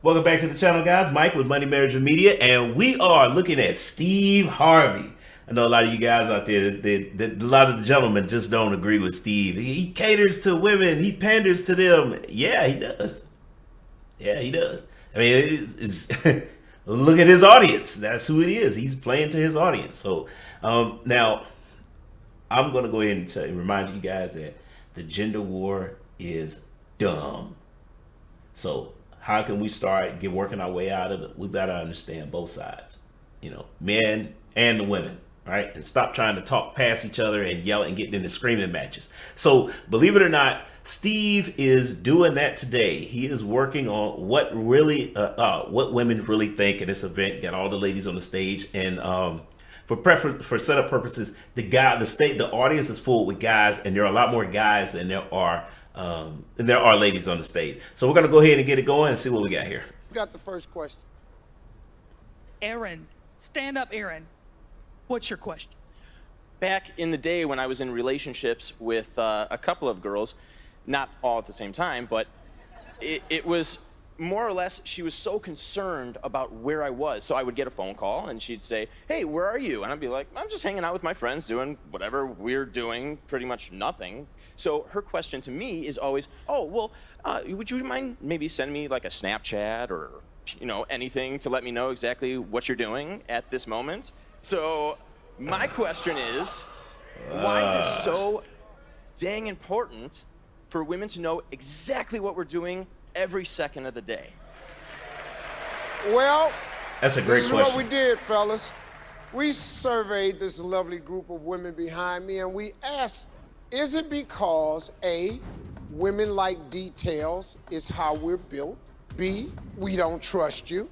Welcome back to the channel, guys. Mike with Money Marriage and Media, and we are looking at Steve Harvey. I know a lot of you guys out there, a lot of the gentlemen just don't agree with Steve. He caters to women. He panders to them. Yeah, he does. Yeah, he does. I mean, it's look at his audience. That's who it is. He's playing to his audience. So now, I'm going to go ahead and remind you guys that the gender war is dumb. So how can we start working our way out of it? We've got to understand both sides, men and the women, right? And stop trying to talk past each other and yell and get into screaming matches. So believe it or not, Steve is doing that today. He is working on what women really think at this event. Got all the ladies on the stage, and for setup purposes, the audience is full with guys, and there are a lot more guys than there are ladies on the stage. So we're gonna go ahead and get it going and see what we got here. Got the first question. Aaron, stand up, Aaron. What's your question? Back in the day when I was in relationships with a couple of girls, not all at the same time, but it was more or less, she was so concerned about where I was. So I would get a phone call and she'd say, "Hey, where are you?" And I'd be like, "I'm just hanging out with my friends doing whatever we're doing, pretty much nothing." So her question to me is always, "Oh, well, would you mind maybe sending me like a Snapchat or, anything to let me know exactly what you're doing at this moment?" So my question is, why is it so dang important for women to know exactly what we're doing every second of the day? Well, That's a great this is question. what we did, fellas. We surveyed this lovely group of women behind me, and we asked, is it because A, women like details, is how we're built? B, we don't trust you?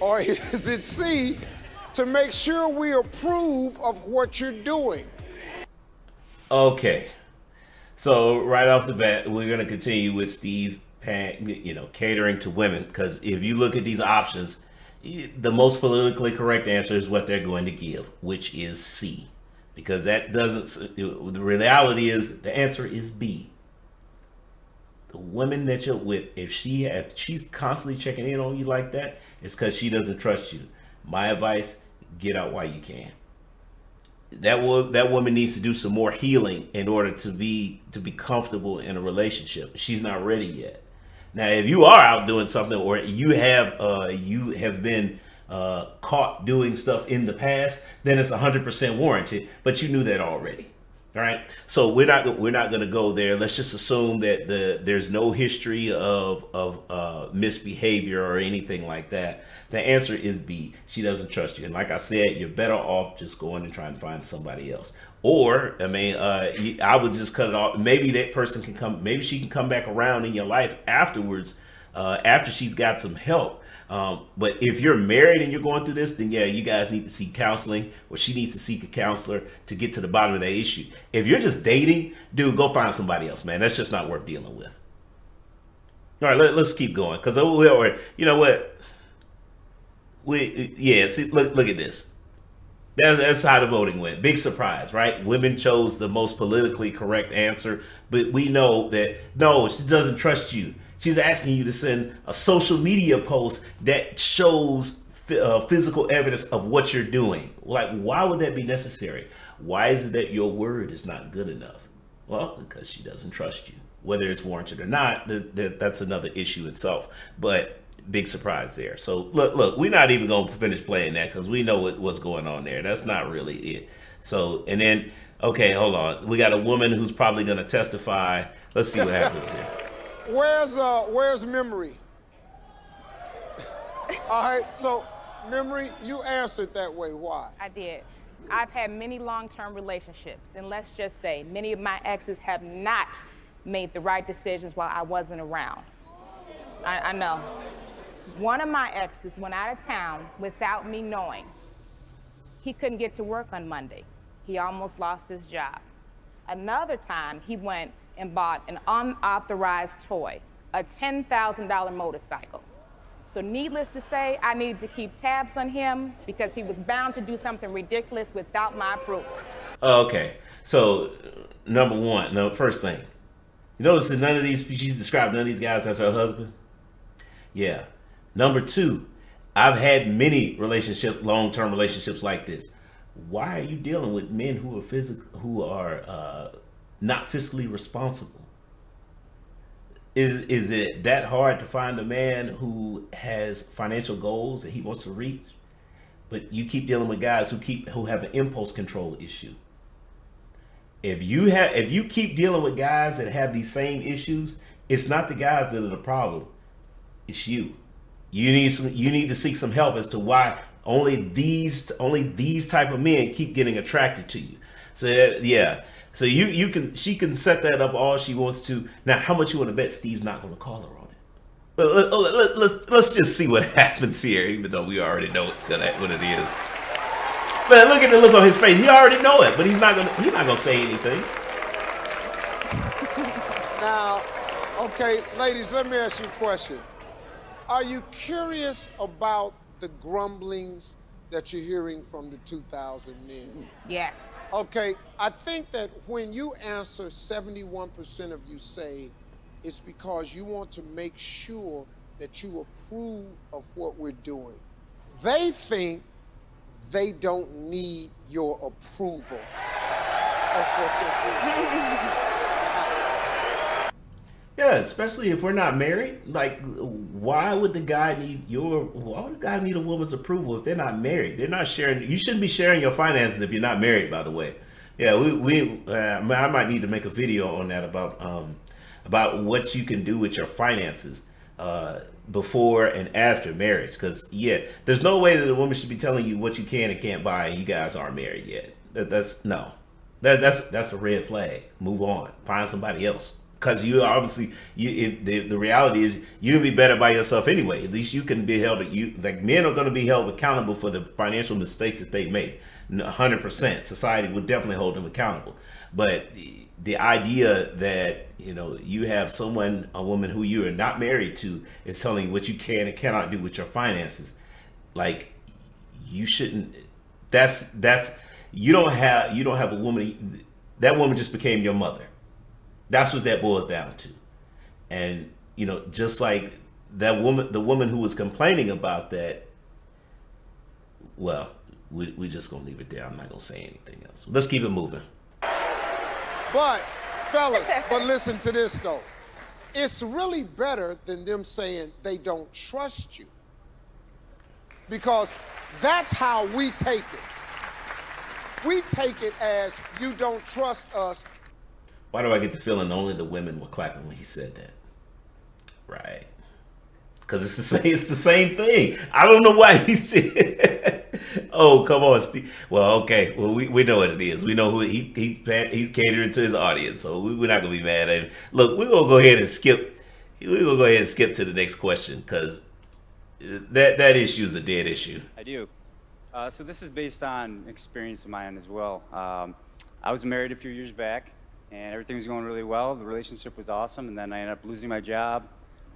Or is it C, to make sure we approve of what you're doing? Okay. So right off the bat, we're going to continue with Steve, catering to women, because if you look at these options, the most politically correct answer is what they're going to give, which is C, because that doesn't. The reality is the answer is B. The women that you're with, if she's constantly checking in on you like that, it's because she doesn't trust you. My advice: get out while you can. That woman needs to do some more healing in order to be comfortable in a relationship. She's not ready yet. Now, if you are out doing something, or you have been caught doing stuff in the past, then it's 100% warranted. But you knew that already, all right? So we're not going to go there. Let's just assume that there's no history of misbehavior or anything like that. The answer is B. She doesn't trust you. And like I said, you're better off just going and trying to find somebody else. Or, I would just cut it off. Maybe that person can come, maybe she can come back around in your life afterwards, after she's got some help. But if you're married and you're going through this, then yeah, you guys need to seek counseling, or she needs to seek a counselor to get to the bottom of that issue. If you're just dating, dude, go find somebody else, man. That's just not worth dealing with. All right, let's keep going. Because, you know what? See, look at this. That's how the voting went. Big surprise, right? Women chose the most politically correct answer, but we know that no, she doesn't trust you. She's asking you to send a social media post that shows physical evidence of what you're doing. Like, why would that be necessary? Why is it that your word is not good enough? Well, because she doesn't trust you. Whether it's warranted or not, that's another issue itself. But big surprise there. So look, we're not even going to finish playing that because we know what's going on there. That's not really it. So, and then, okay, hold on. We got a woman who's probably going to testify. Let's see what happens here. Where's Memory? All right, so Memory, you answered that way. Why? I did. I've had many long-term relationships, and let's just say many of my exes have not made the right decisions while I wasn't around. I know. One of my exes went out of town without me knowing. He couldn't get to work on Monday. He almost lost his job. Another time, he went and bought an unauthorized toy, a $10,000 motorcycle. So needless to say, I needed to keep tabs on him because he was bound to do something ridiculous without my approval. Okay, so first thing, you notice that she's described none of these guys as her husband. Yeah. Number two, I've had many long-term relationships like this. Why are you dealing with men who are not fiscally responsible? Is it that hard to find a man who has financial goals that he wants to reach? But you keep dealing with guys who have an impulse control issue. If you keep dealing with guys that have these same issues, it's not the guys that are the problem. It's you. You need to seek some help as to why only these type of men keep getting attracted to you. So yeah. So she can set that up all she wants to. Now, how much you want to bet Steve's not going to call her on it? Let's just see what happens here, even though we already know what it is. Man, look at the look on his face. He already know it, but he's not gonna say anything. Now, okay, ladies, let me ask you a question. Are you curious about the grumblings that you're hearing from the 2,000 men? Yes. Okay, I think that when you answer, 71% of you say it's because you want to make sure that you approve of what we're doing. They think they don't need your approval of what they're doing. Yeah, especially if we're not married. Like, why would the guy need a woman's approval if they're not married? They're not sharing. You shouldn't be sharing your finances if you're not married, by the way. Yeah, I might need to make a video on that about what you can do with your finances before and after marriage. Because yeah, there's no way that a woman should be telling you what you can and can't buy, and you guys aren't married yet. That's a red flag. Move on. Find somebody else. Because you obviously, the reality is you'll be better by yourself anyway. At least you can be held. Men are going to be held accountable for the financial mistakes that they made. 100%. Society would definitely hold them accountable. But the idea that you have a woman who you are not married to, is telling you what you can and cannot do with your finances, like you shouldn't. You don't have a woman. That woman just became your mother. That's what that boils down to. And, just like that woman, the woman who was complaining about that, well, we're just going to leave it there. I'm not going to say anything else. Let's keep it moving. But, fellas, listen to this, though. It's really better than them saying they don't trust you. Because that's how we take it. We take it as you don't trust us. Why do I get the feeling only the women were clapping when he said that? Right. Because it's the same thing. I don't know why he said. Oh, come on, Steve. Well, okay. Well, we know what it is. We know who he's catering to his audience, so we're not gonna be mad at him. Look, we're gonna go ahead and skip. We're gonna go ahead and skip to the next question because that issue is a dead issue. I do. So this is based on experience of mine as well. I was married a few years back, and everything was going really well. The relationship was awesome, and then I ended up losing my job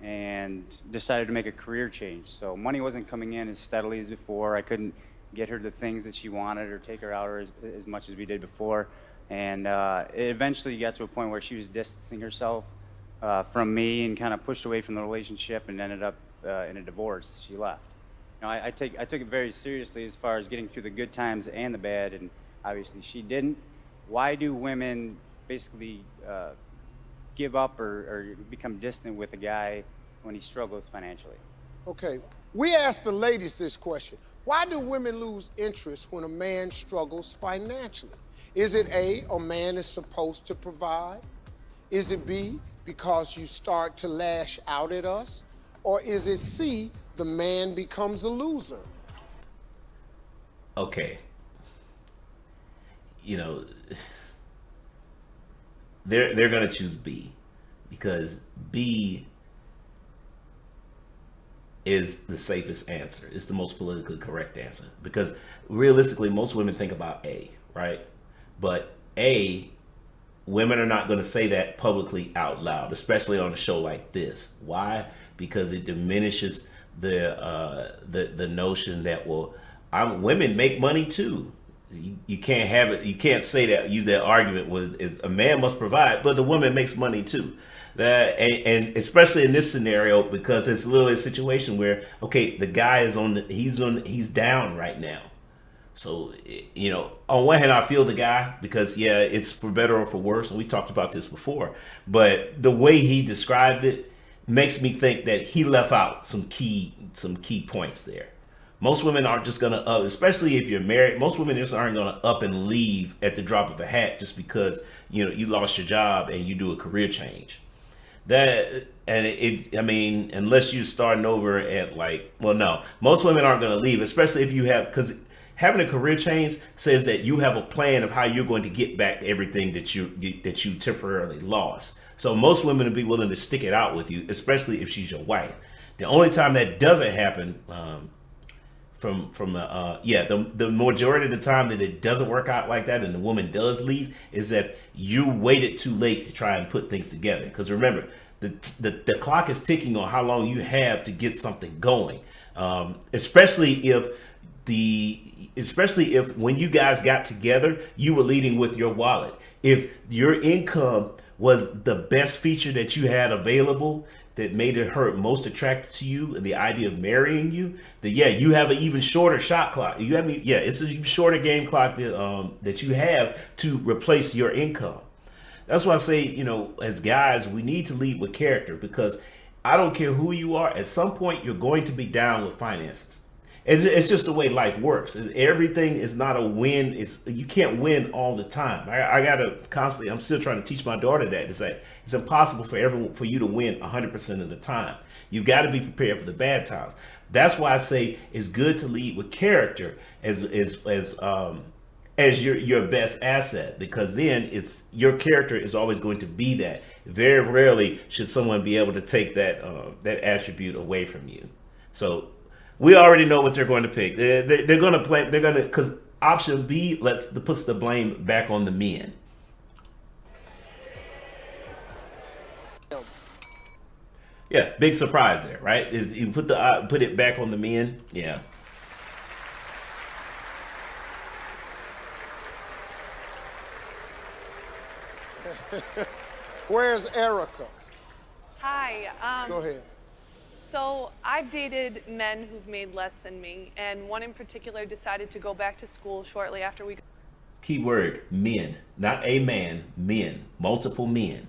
and decided to make a career change. So money wasn't coming in as steadily as before. I couldn't get her the things that she wanted or take her out as much as we did before. And it eventually got to a point where she was distancing herself from me and kind of pushed away from the relationship and ended up in a divorce. She left. I took it very seriously as far as getting through the good times and the bad, and obviously she didn't. Why do women basically give up or become distant with a guy when he struggles financially? Okay, we asked the ladies this question. Why do women lose interest when a man struggles financially? Is it A, a man is supposed to provide? Is it B, because you start to lash out at us? Or is it C, the man becomes a loser? Okay. They're going to choose B because B is the safest answer. It's the most politically correct answer because realistically, most women think about A, right? But A, women are not going to say that publicly out loud, especially on a show like this. Why? Because it diminishes the notion that women make money too. you can't have it. You can't say that. Use that argument with is a man must provide, but the woman makes money too. That and especially in this scenario because it's literally a situation where okay, the guy is he's down right now. So on one hand, I feel the guy because yeah, it's for better or for worse, and we talked about this before. But the way he described it makes me think that he left out some key points there. Most women aren't just gonna up, especially if you're married. Most women just aren't gonna up and leave at the drop of a hat just because you lost your job and you do a career change. I mean, unless you're starting over at no, most women aren't gonna leave, especially if you have because having a career change says that you have a plan of how you're going to get back everything that you temporarily lost. So most women will be willing to stick it out with you, especially if she's your wife. The only time that doesn't happen. The majority of the time that it doesn't work out like that and the woman does leave is that you waited too late to try and put things together. Because remember, the clock is ticking on how long you have to get something going. Especially if when you guys got together, you were leading with your wallet. If your income was the best feature that you had available that made her most attracted to you and the idea of marrying you, then yeah, you have an even shorter shot clock. It's a shorter game clock that you have to replace your income. That's why I say, as guys, we need to lead with character because I don't care who you are. At some point, you're going to be down with finances. It's just the way life works. Everything is not a win. You can't win all the time. I gotta constantly. I'm still trying to teach my daughter that to say it's impossible for you to win 100% of the time. You got to be prepared for the bad times. That's why I say it's good to lead with character as your best asset because then it's your character is always going to be that. Very rarely should someone be able to take that attribute away from you. So. We already know what they're going to pick. They're going to play. They're going to because option B puts the blame back on the men. Yeah, big surprise there, right? Is you put it back on the men? Yeah. Where's Erica? Hi. Go ahead. So I've dated men who've made less than me, and one in particular decided to go back to school shortly after we Key word, men. Not a man, men. Multiple men.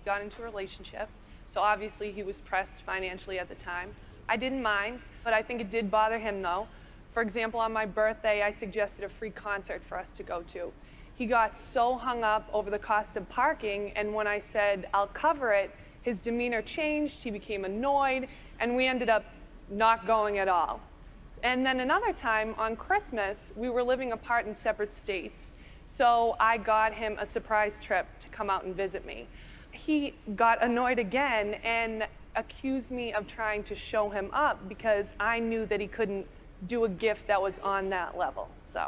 got into a relationship. So obviously he was pressed financially at the time. I didn't mind, but I think it did bother him though. For example, on my birthday, I suggested a free concert for us to go to. He got so hung up over the cost of parking, and when I said, I'll cover it, his demeanor changed, he became annoyed, and we ended up not going at all. And then another time on Christmas, we were living apart in separate states, so I got him a surprise trip to come out and visit me. He got annoyed again and accused me of trying to show him up because I knew that he couldn't do a gift that was on that level, so.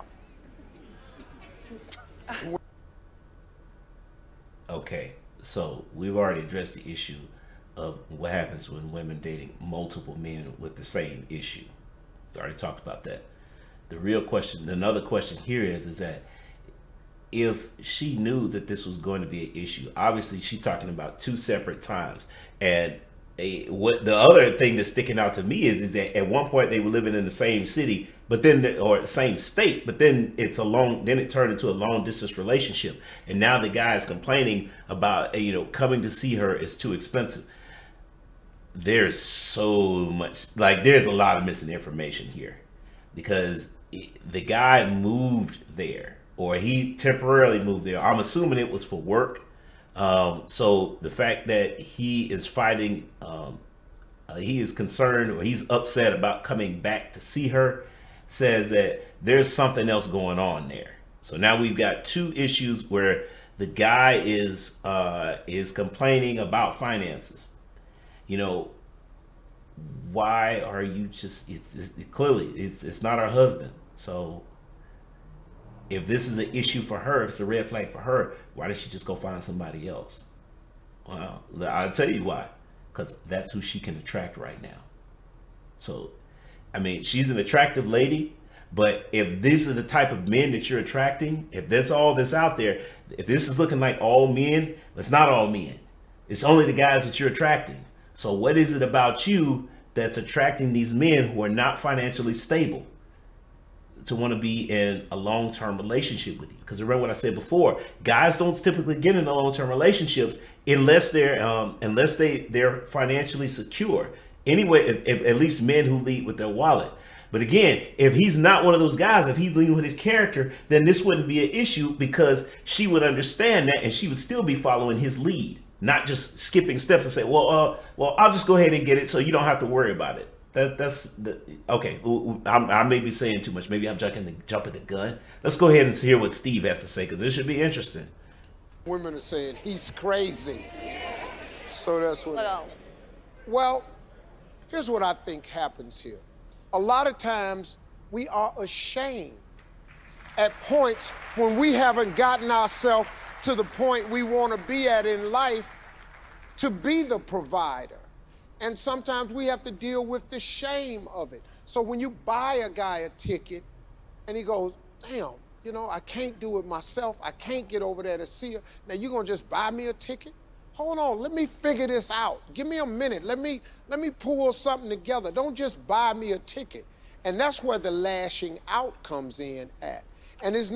Okay. So we've already addressed the issue of what happens when women dating multiple men with the same issue. We already talked about that. The real question, another question here is that if she knew that this was going to be an issue, obviously she's talking about two separate times. And what the other thing that's sticking out to me is that at one point they were living in the same city, or same state, but then it turned into a long distance relationship. And now the guy is complaining about, coming to see her is too expensive. There's so much, there's a lot of missing information here because the guy moved there or he temporarily moved there. I'm assuming it was for work. So the fact that he is fighting, he is concerned or he's upset about coming back to see her says that there's something else going on there. So now we've got two issues where the guy is complaining about finances. Why are you just? Clearly it's not her husband. So if this is an issue for her, if it's a red flag for her, why does she just go find somebody else? Well, I'll tell you why. Because that's who she can attract right now. So, I mean, she's an attractive lady, But if these are the type of men that you're attracting, if that's all that's out there, if this is looking like all men, it's not all men. It's only the guys that you're attracting. So what is it about you that's attracting these men who are not financially stable to want to be in a long-term relationship with you? Because remember what I said before, guys don't typically get into long-term relationships unless they're financially secure. Anyway, if at least men who lead with their wallet. But again, if he's not one of those guys, if he's leading with his character, then this wouldn't be an issue because she would understand that and she would still be following his lead, not just skipping steps and say, well, I'll just go ahead and get it so you don't have to worry about it. Okay. I may be saying too much. Maybe I'm jumping the gun. Let's go ahead and hear what Steve has to say because this should be interesting. Women are saying he's crazy. So that's what. What else? Well, here's what I think happens here. A lot of times we are ashamed at points when we haven't gotten ourselves to the point we want to be at in life to be the provider. And sometimes we have to deal with the shame of it. So when you buy a guy a ticket and he goes, damn, I can't do it myself. I can't get over there to see her. Now you're going to just buy me a ticket? Hold on, let me figure this out. Give me a minute. Let me pull something together. Don't just buy me a ticket. And that's where the lashing out comes in at. And it's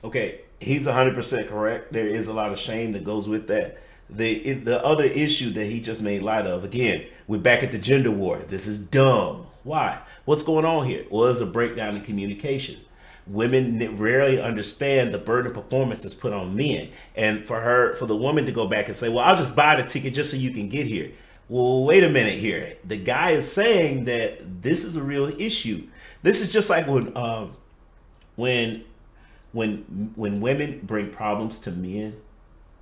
okay, he's 100% correct. There is a lot of shame that goes with that. The other issue that he just made light of, again, we're back at the gender war. This is dumb. Why? What's going on here? Well, there's a breakdown in communication. Women rarely understand the burden of performance that's put on men. And for the woman to go back and say, well, I'll just buy the ticket just so you can get here. Well, wait a minute here. The guy is saying that this is a real issue. This is just like when women bring problems to men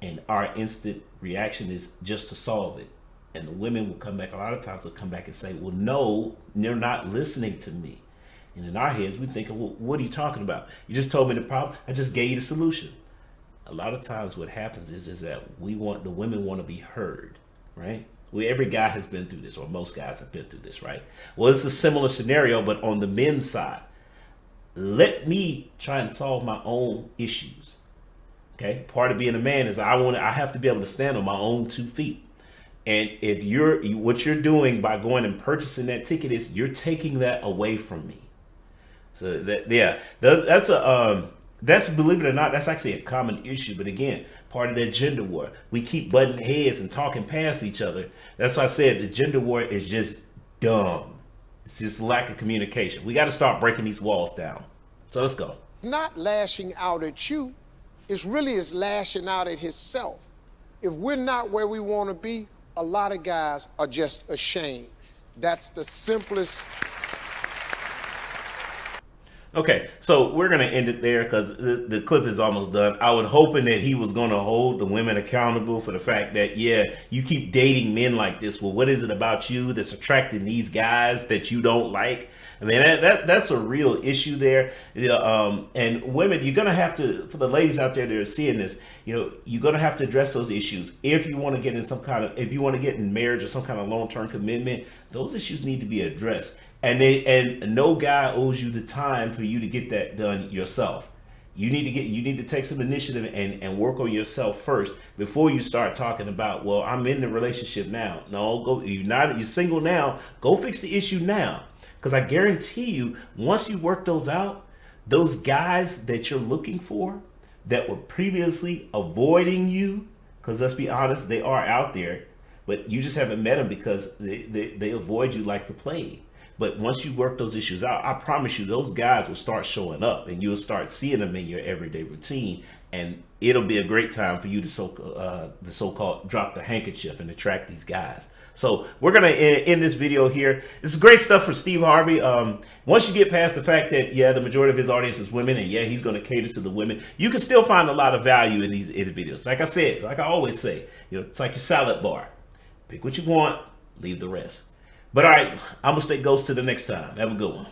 and our instant reaction is just to solve it. And the women will come back, a lot of times they'll come back and say, well, no, you're not listening to me. And in our heads, we think, well, what are you talking about? You just told me the problem. I just gave you the solution. A lot of times what happens is that the women want to be heard, right? Well, every guy has been through this, or most guys have been through this, right? Well, it's a similar scenario, but on the men's side. Let me try and solve my own issues. Okay? Part of being a man is I have to be able to stand on my own 2 feet. And if what you're doing by going and purchasing that ticket is you're taking that away from me. So that's believe it or not, that's actually a common issue. But again, part of that gender war. We keep butting heads and talking past each other. That's why I said the gender war is just dumb. It's just lack of communication. We got to start breaking these walls down. So let's go. not lashing out at you. It's really is lashing out at himself. If we're not where we want to be, a lot of guys are just ashamed. That's the simplest. Okay, so we're going to end it there because the clip is almost done. I was hoping that he was going to hold the women accountable for the fact that, yeah, you keep dating men like this. Well, what is it about you that's attracting these guys that you don't like? I mean, that's a real issue there. And women, you're going to have to, for the ladies out there that are seeing this, you're going to have to address those issues. If you want to get in if you want to get in marriage or some kind of long-term commitment, those issues need to be addressed. And no guy owes you the time for you to get that done yourself. You need to take some initiative and work on yourself first before you start talking about, well, I'm in the relationship now. No, you're single now. Go fix the issue now. Because I guarantee you, once you work those out, those guys that you're looking for that were previously avoiding you, because let's be honest, they are out there, but you just haven't met them because they avoid you like the plague. But once you work those issues out, I promise you those guys will start showing up and you'll start seeing them in your everyday routine. And it'll be a great time for you to the so-called drop the handkerchief and attract these guys. So we're going to end this video here. This is great stuff for Steve Harvey. Once you get past the fact that, yeah, the majority of his audience is women and, yeah, he's going to cater to the women, you can still find a lot of value in these videos. Like I said, like I always say, it's like your salad bar. Pick what you want, leave the rest. But all right, I'm going to stay ghost to the next time. Have a good one.